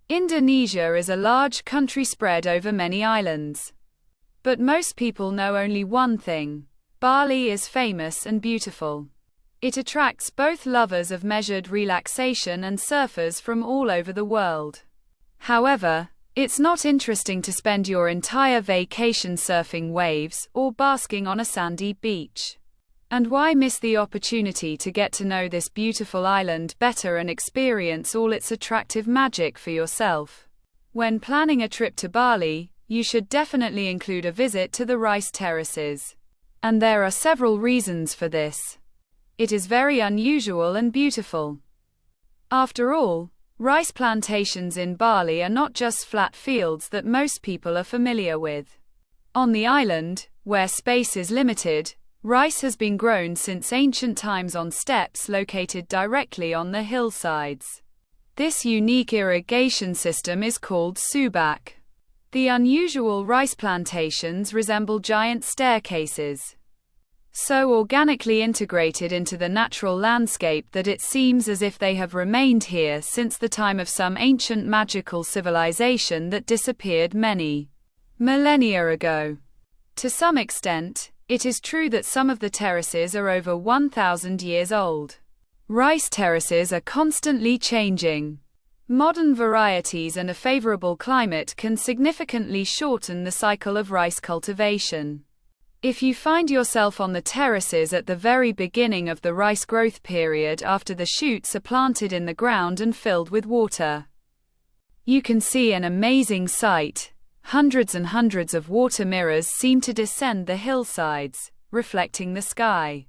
Indonesia is a large country spread over many islands. But most people know only one thing. Bali is famous and beautiful. It attracts both lovers of measured relaxation and surfers from all over the world. However, it's not interesting to spend your entire vacation surfing waves or basking on a sandy beach. And why miss the opportunity to get to know this beautiful island better and experience all its attractive magic for yourself? When planning a trip to Bali, you should definitely include a visit to the rice terraces. And there are several reasons for this. It is very unusual and beautiful. After all, rice plantations in Bali are not just flat fields that most people are familiar with. On the island, where space is limited, rice has been grown since ancient times on steppes located directly on the hillsides. This unique irrigation system is called subak. The unusual rice plantations resemble giant staircases, so organically integrated into the natural landscape that it seems as if they have remained here since the time of some ancient magical civilization that disappeared many millennia ago. To some extent, it is true that some of the terraces are over 1,000 years old. Rice terraces are constantly changing. Modern varieties and a favorable climate can significantly shorten the cycle of rice cultivation. If you find yourself on the terraces at the very beginning of the rice growth period after the shoots are planted in the ground and filled with water, you can see an amazing sight. Hundreds and hundreds of water mirrors seem to descend the hillsides, reflecting the sky.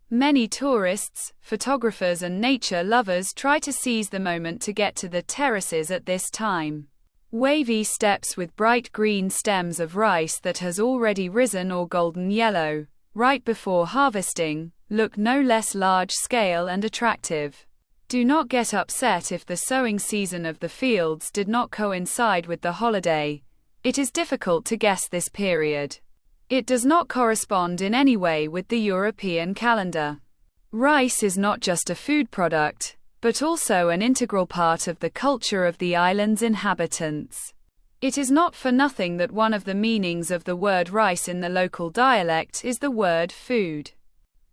Many tourists, photographers and nature lovers try to seize the moment to get to the terraces at this time. Wavy steps with bright green stems of rice that has already risen or golden yellow, right before harvesting, look no less large-scale and attractive. Do not get upset if the sowing season of the fields did not coincide with the holiday. It is difficult to guess this period. It does not correspond in any way with the European calendar. Rice is not just a food product, but also an integral part of the culture of the island's inhabitants. It is not for nothing that one of the meanings of the word rice in the local dialect is the word food.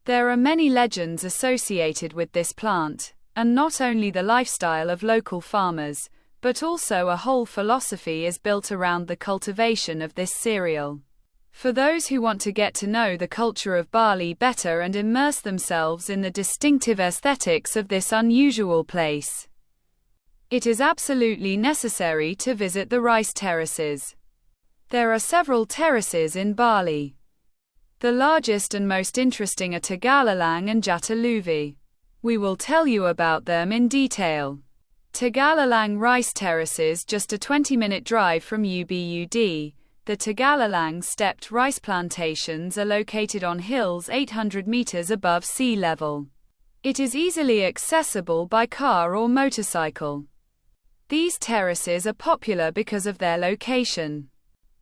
There are many legends associated with this plant, and not only the lifestyle of local farmers, but also a whole philosophy is built around the cultivation of this cereal. For those who want to get to know the culture of Bali better and immerse themselves in the distinctive aesthetics of this unusual place, it is absolutely necessary to visit the rice terraces. There are several terraces in Bali. The largest and most interesting are Tegalalang and Jatiluvi. We will tell you about them in detail. Tegalalang rice terraces, just a 20-minute drive from Ubud. The Tegalalang stepped rice plantations are located on hills 800 meters above sea level. It is easily accessible by car or motorcycle. These terraces are popular because of their location.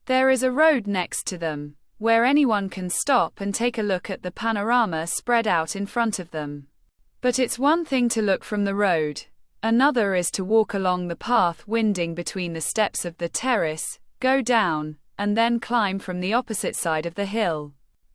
There is a road next to them, where anyone can stop and take a look at the panorama spread out in front of them. But it's one thing to look from the road. Another is to walk along the path winding between the steps of the terrace, go down, and then climb from the opposite side of the hill.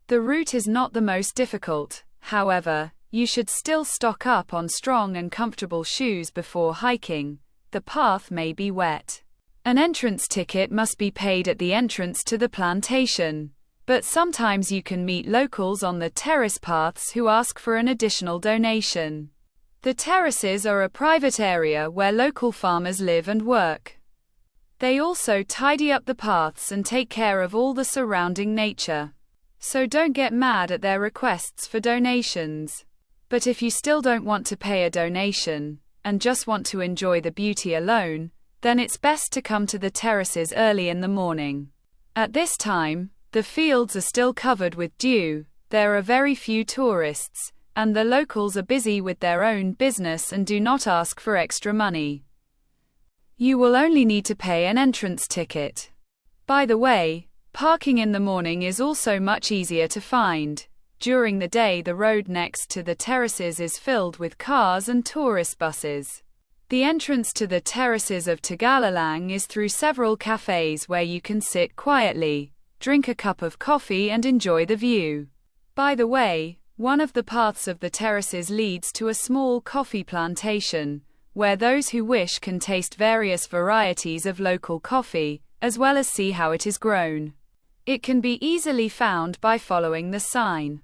The route is not the most difficult, however, you should still stock up on strong and comfortable shoes before hiking. The path may be wet. An entrance ticket must be paid at the entrance to the plantation, but sometimes you can meet locals on the terrace paths who ask for an additional donation. The terraces are a private area where local farmers live and work. They also tidy up the paths and take care of all the surrounding nature. So don't get mad at their requests for donations. But if you still don't want to pay a donation, and just want to enjoy the beauty alone, then it's best to come to the terraces early in the morning. At this time, the fields are still covered with dew, there are very few tourists, and the locals are busy with their own business and do not ask for extra money. You will only need to pay an entrance ticket. By the way, parking in the morning is also much easier to find. During the day, the road next to the terraces is filled with cars and tourist buses. The entrance to the terraces of Tegalalang is through several cafes where you can sit quietly, drink a cup of coffee and enjoy the view. By the way, one of the paths of the terraces leads to a small coffee plantation, where those who wish can taste various varieties of local coffee, as well as see how it is grown. It can be easily found by following the sign.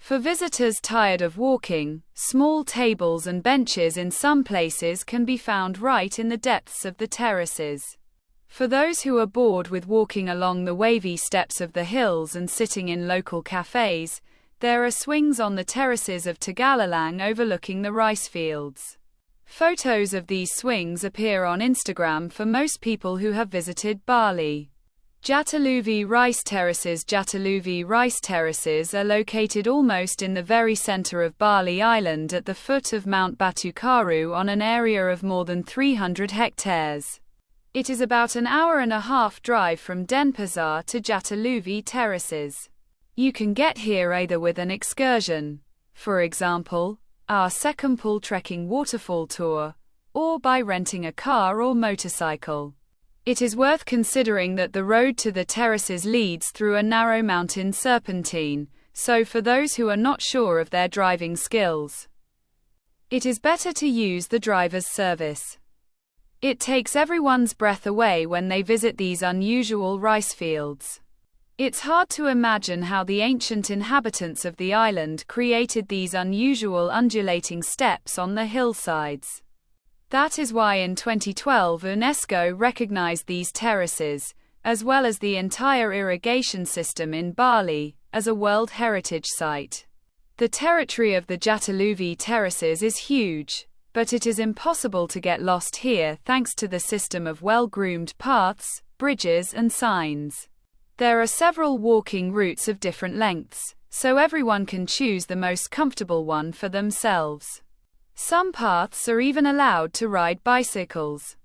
For visitors tired of walking, small tables and benches in some places can be found right in the depths of the terraces. For those who are bored with walking along the wavy steps of the hills and sitting in local cafes, there are swings on the terraces of Tegalalang overlooking the rice fields. Photos of these swings appear on Instagram for most people who have visited Bali. Jatiluvi Rice Terraces. Jatiluvi Rice Terraces are located almost in the very center of Bali Island at the foot of Mount Batu Karu on an area of more than 300 hectares. It is about an hour-and-a-half drive from Denpasar to Jatiluvi Terraces. You can get here either with an excursion, for example, our Sekumpul trekking waterfall tour, or by renting a car or motorcycle. It is worth considering that the road to the terraces leads through a narrow mountain serpentine, so for those who are not sure of their driving skills, it is better to use the driver's service. It takes everyone's breath away when they visit these unusual rice fields. It's hard to imagine how the ancient inhabitants of the island created these unusual undulating steps on the hillsides. That is why in 2012 UNESCO recognized these terraces, as well as the entire irrigation system in Bali, as a World Heritage Site. The territory of the Jatiluvi terraces is huge, but it is impossible to get lost here thanks to the system of well-groomed paths, bridges and signs. There are several walking routes of different lengths, so everyone can choose the most comfortable one for themselves. Some paths are even allowed to ride bicycles.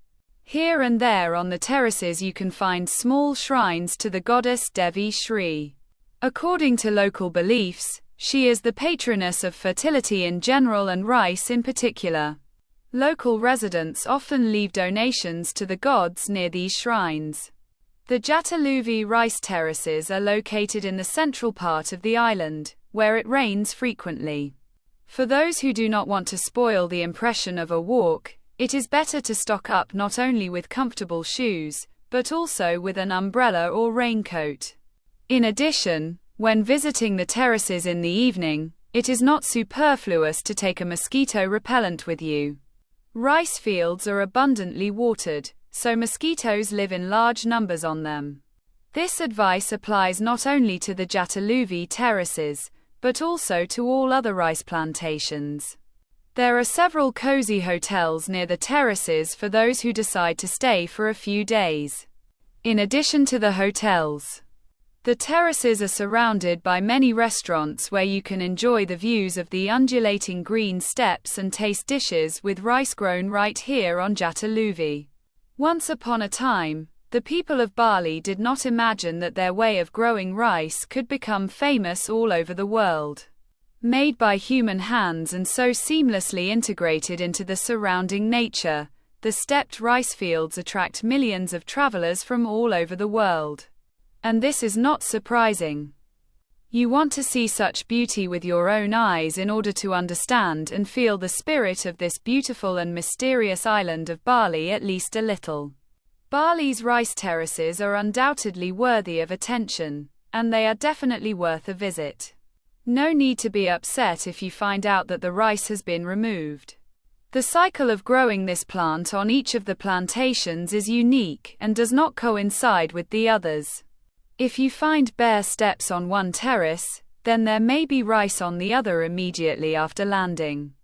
Here and there on the terraces you can find small shrines to the goddess Devi Shri. According to local beliefs, she is the patroness of fertility in general and rice in particular. Local residents often leave donations to the gods near these shrines. The Jatiluvi rice terraces are located in the central part of the island, where it rains frequently. For those who do not want to spoil the impression of a walk, it is better to stock up not only with comfortable shoes, but also with an umbrella or raincoat. In addition, when visiting the terraces in the evening, it is not superfluous to take a mosquito repellent with you. Rice fields are abundantly watered, so mosquitoes live in large numbers on them. This advice applies not only to the Jatiluvi terraces, but also to all other rice plantations. There are several cozy hotels near the terraces for those who decide to stay for a few days. In addition to the hotels, the terraces are surrounded by many restaurants where you can enjoy the views of the undulating green steppes and taste dishes with rice grown right here on Jatiluvi. Once upon a time, the people of Bali did not imagine that their way of growing rice could become famous all over the world. Made by human hands and so seamlessly integrated into the surrounding nature, the stepped rice fields attract millions of travelers from all over the world. And this is not surprising. You want to see such beauty with your own eyes in order to understand and feel the spirit of this beautiful and mysterious island of Bali at least a little. Bali's rice terraces are undoubtedly worthy of attention, and they are definitely worth a visit. No need to be upset if you find out that the rice has been removed. The cycle of growing this plant on each of the plantations is unique and does not coincide with the others. If you find bare steppes on one terrace, then there may be rice on the other immediately after landing.